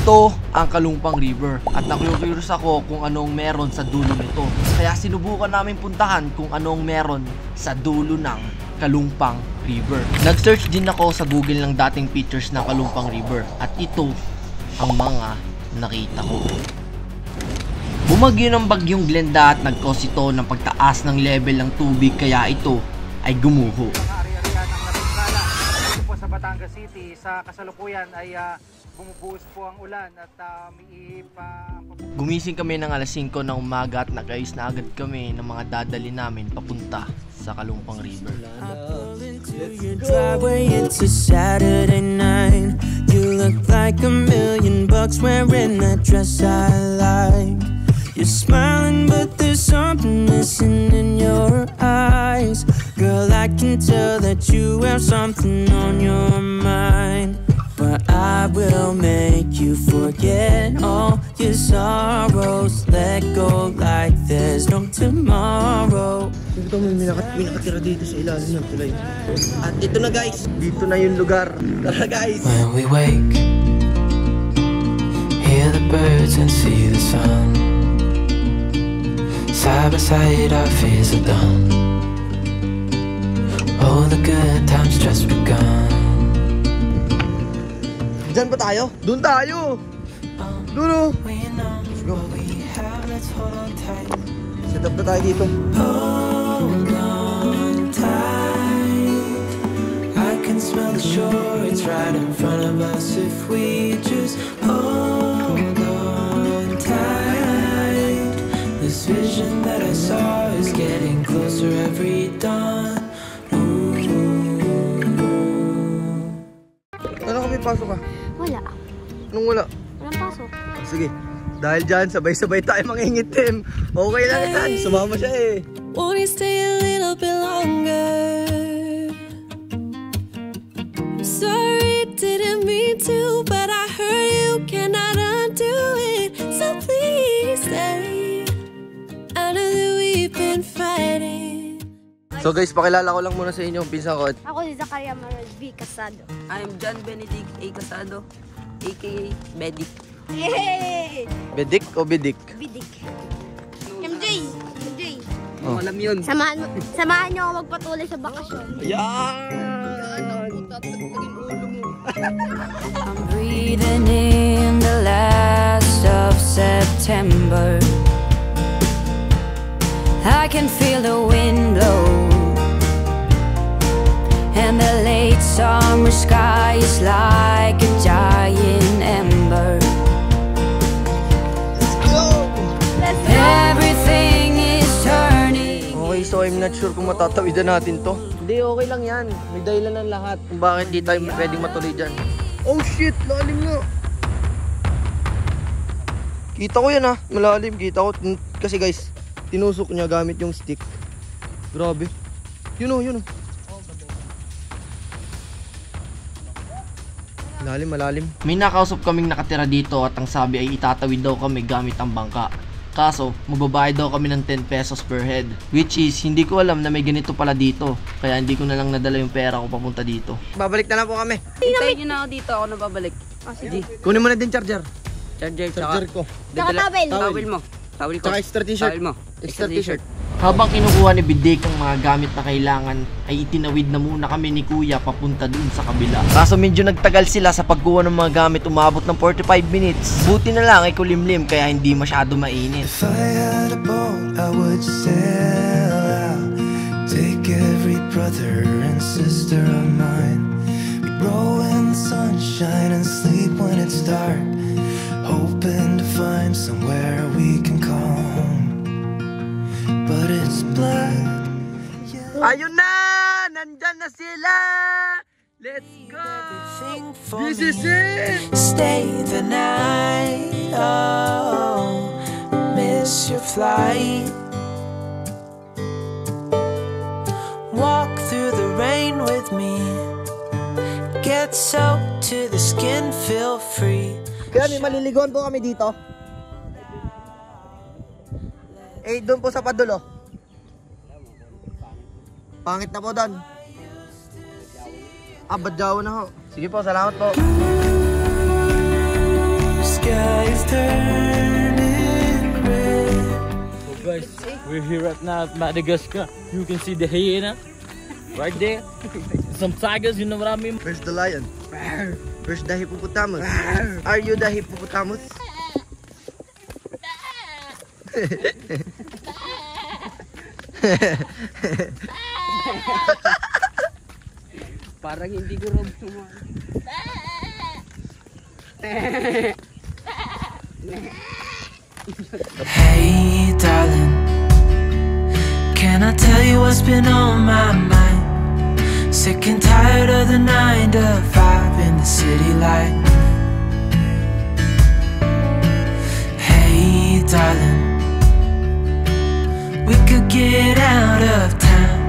Ito ang Kalumpang River at naku-curious ako kung anong meron sa dulo nito. Kaya sinubukan namin puntahan kung anong meron sa dulo ng Kalumpang River. Nag-search din ako sa Google ng dating pictures ng Kalumpang River at ito ang mga nakita ko. Bumagyo ng bagyong Glenda at nag-cause ito ng pagtaas ng level ng tubig kaya ito ay gumuho. Sa Batangas City, sa kasalukuyan ay bumubuhos po ang ulan at gumising kami ng alas 5 ng umaga at nag-ayos na agad kami ng mga dadali namin papunta sa Kalumpang River. It's a Saturday night. You look like $1,000,000 wearing that dress I like. You're smiling but there's something missing in your eyes. Girl, I can tell that you have something on your mind. But I will make you forget all your sorrows. Let go like there's no tomorrow. Ito may nakatira dito sa ilalim ng tulay. At ito na guys, dito na yung lugar. Tara guys! When we wake, hear the birds and see the sun. Side by side our fears are done. Oh, the good times just begun. Diyan ba tayo? Doon tayo! Doon! Let's go. Set up na tayo dito. Hold on tight. I can smell the shore. It's right in front of us if we just hold on tight. This vision that I saw is getting closer every dawn. Ano kami pasok ka? Wala. Anong wala? Walang pasok. Sige. Dahil dyan, sabay-sabay tayo mangingitim. Okay lang yan. Sumama siya eh. Won't you stay a little bit longer? I'm sorry, didn't mean to, but I heard you cannot undo it. So please stay. I know that we've been fighting. So guys, pakilala ko lang muna sa inyo ang pinsan ko. Ako si Zakaria Manuel B. Casado. I'm John Benedict A. Casado, aka Bedic. Yay! Bedik o Bidik? Bidik. MJ! MJ! Oh. Alam yun. Samahan niyo ako magpatuloy sa bakasyon. Yan! I'm breathing in the last of September. I can feel the wind blow, and the late summer sky is like a giant ember. Let's go! Everything is turning. Okay, so I'm not sure kung matatawidan natin to. Hindi, okay lang yan. May dahilan ng lahat kung bakit di tayo pwedeng matuloy dyan. Oh shit! Lalim nga! Kita ko yan ha. Malalim. Kita ko. Kasi guys, tinusok niya gamit yung stick. Grabe. Yun o, yun o. Malalim. May nakausap kaming nakatira dito at ang sabi ay itatawid daw kami gamit ang bangka. Kaso, magbabayad daw kami ng 10 pesos per head. Which is, hindi ko alam na may ganito pala dito. Kaya hindi ko na lang nadala yung pera ko papunta dito. Babalik na lang po kami. Hintayin nyo na ako dito, ako na babalik. Sige. Kunin mo na din charger. Charger ko. Tsaka towel. Towel mo. Towel ko. Tsaka extra t-shirt. Towel mo. Extra t-shirt. Habang kinukuha ni Bidik ang mga gamit na kailangan, ay itinawid na muna kami ni Kuya papunta dun sa kabila. Kaso medyo nagtagal sila sa pagkuha ng mga gamit, umabot ng 45 minutes. Buti na lang ay kulimlim kaya hindi masyado mainit. If I had a boat, I would sail out. Take every brother and sister of mine. We'd roll in the sunshine and sleep when it's dark, hoping to find somewhere we can call home. But it's black. Ayun na! Nandyan na sila! Let's go! This is it! Stay the night. Oh, miss your flight. Walk through the rain with me. Get soaked to the skin, feel free. Kaya may maliligon po kami dito. Eh, doon po sa padulo. Pangit na po doon. Badyaw na ho. Sige po, salamat po. turning red. So guys, we're here right now at Madagascar. You can see the hyena right there. Some tigers, you know what I mean? Where's the lion? Where's the hippopotamus? Are you the hippopotamus? Parang hindi ko rin Hey darling, can I tell you what's been on my mind? Sick and tired of the 9 to 5 in the city life. Hey darling, we could get out of town,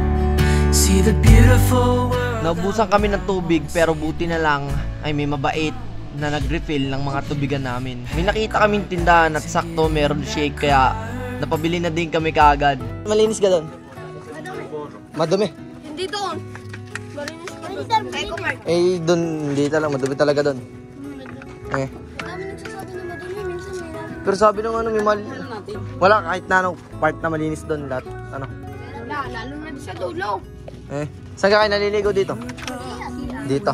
see the beautiful world. Naubusan kami ng tubig pero buti na lang ay may mabait na nag-refill ng mga tubigan namin. May nakita kaming tindahan at sakto meron shake kaya napabili na din kami kaagad. Malinis ka doon? Madumi. Hindi doon. Malinis ka doon. Eh doon hindi talaga madumi talaga doon. Eh. Dami nagsasabi na madumi. Minsan may namin. Pero sabi nung ano may wala kahit na anong part na malinis doon lahat. Ano? Wala, lalo na sa dulo. Eh. Saan ka kayo naliligo dito? Dito.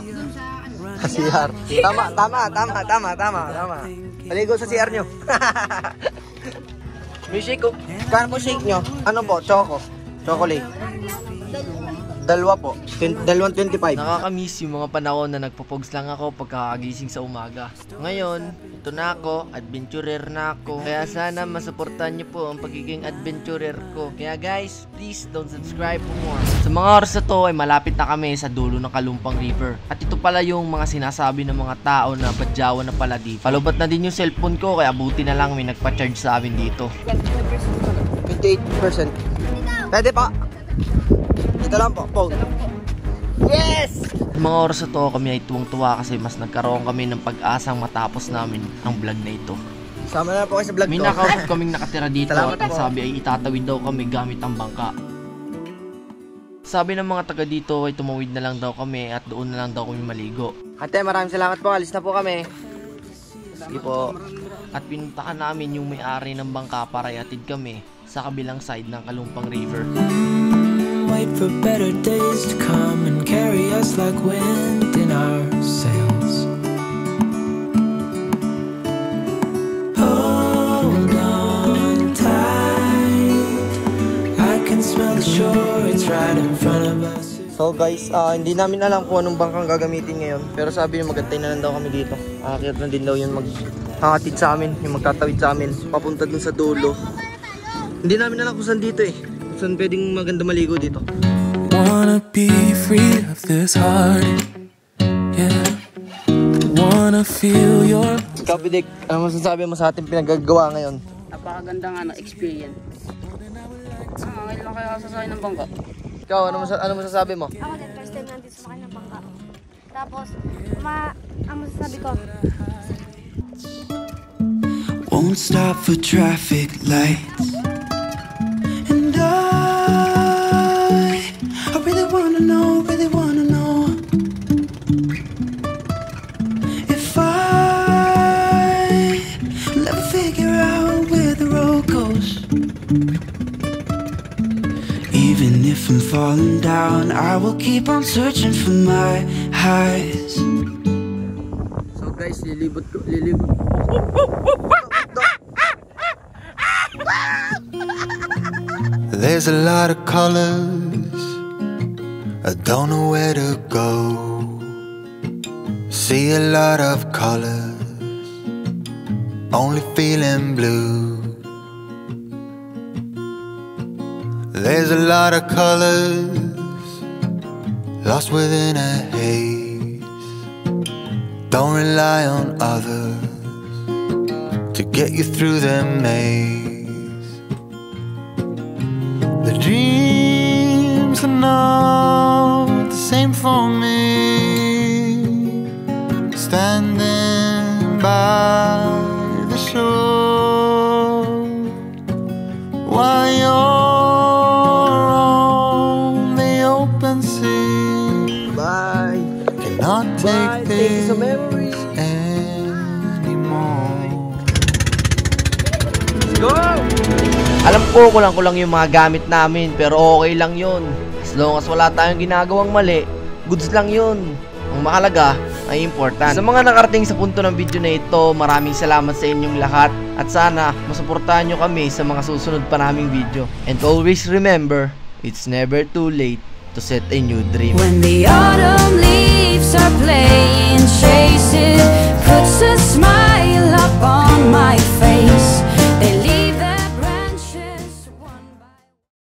Sa CR. Tama. Maligo sa CR nyo. May shake ko. Kano po shake nyo? Ano po? Chocolate. Dalawa po. 2.25. Nakakamiss yung mga panahon na nagpo-pogs lang ako pagkakagising sa umaga. Ngayon, ito na ako, adventurer na ako. Kaya sana masuportahan nyo po ang pagiging adventurer ko. Kaya guys, please don't subscribe for more. Sa mga oras na to ay malapit na kami sa dulo ng Kalumpang River. At ito pala yung mga sinasabi ng mga tao na badyawan na pala dito. Palubat na din yung cellphone ko kaya buti na lang may nagpa-charge sa amin dito. 28%. Pwede pa. Ito lang po, phone. Yes! Mga oras na to kami ay tuwang-tuwa kasi mas nagkaroon kami ng pag-asang matapos namin ang vlog na ito. Sama na po kayo sa vlog ko. May nakausap kaming nakatira dito at ang sabi ay itatawid daw kami gamit ang bangka. Sabi ng mga taga dito ay tumawid na lang daw kami at doon na lang daw kami maligo. Ate, maraming salamat po. Alis na po kami. Sige po. At pinuntahan namin yung may-ari ng bangka para ihatid kami sa kabilang side ng Kalumpang River. Wait for better days to come and carry us like wind in our sails. Hold on tight, I can smell the shore, it's right in front of us. So guys, hindi namin alam kung anong bangkang gagamitin ngayon. Pero sabi niyo magantay na lang daw kami dito. Aakyat na din daw yung magkakatid sa amin, yung magtatawid sa amin, papunta dun sa dulo. Hindi namin alam kung saan dito eh. Saan pwedeng maganda maligo dito? Wanna be free of this heart, yeah. Wanna feel your... Kapidik, ano masasabi mo sa ating pinagagawa ngayon? Napakagandang experience. Ngayon lang kaya sasakay ng bangka. Ikaw, ano masasabi mo? Ako din, first time nandito sumakay ng bangka. Tapos, ang masasabi ko, won't stop for traffic lights. And I really wanna know if I'll ever figure out where the road goes. Even if I'm falling down, I will keep on searching for my highs. So guys, lilibot. There's a lot of colors, I don't know where to go. See a lot of colors, only feeling blue. There's a lot of colors, lost within a haze. Don't rely on others to get you through the maze. The dreams are not the same for me. Standing by the shore while you're on the open sea. Bye. Cannot Bye. take Thank you this so memories. anymore. Alam ko kulang-kulang yung mga gamit namin, pero okay lang yun. As long as wala tayong ginagawang mali, goods lang yun. Ang mahalaga ay important. Sa mga nakarating sa punto ng video na ito, maraming salamat sa inyong lahat. At sana masuportahan nyo kami sa mga susunod pa naming video. And always remember, it's never too late to set a new dream. When the autumn leaves are playing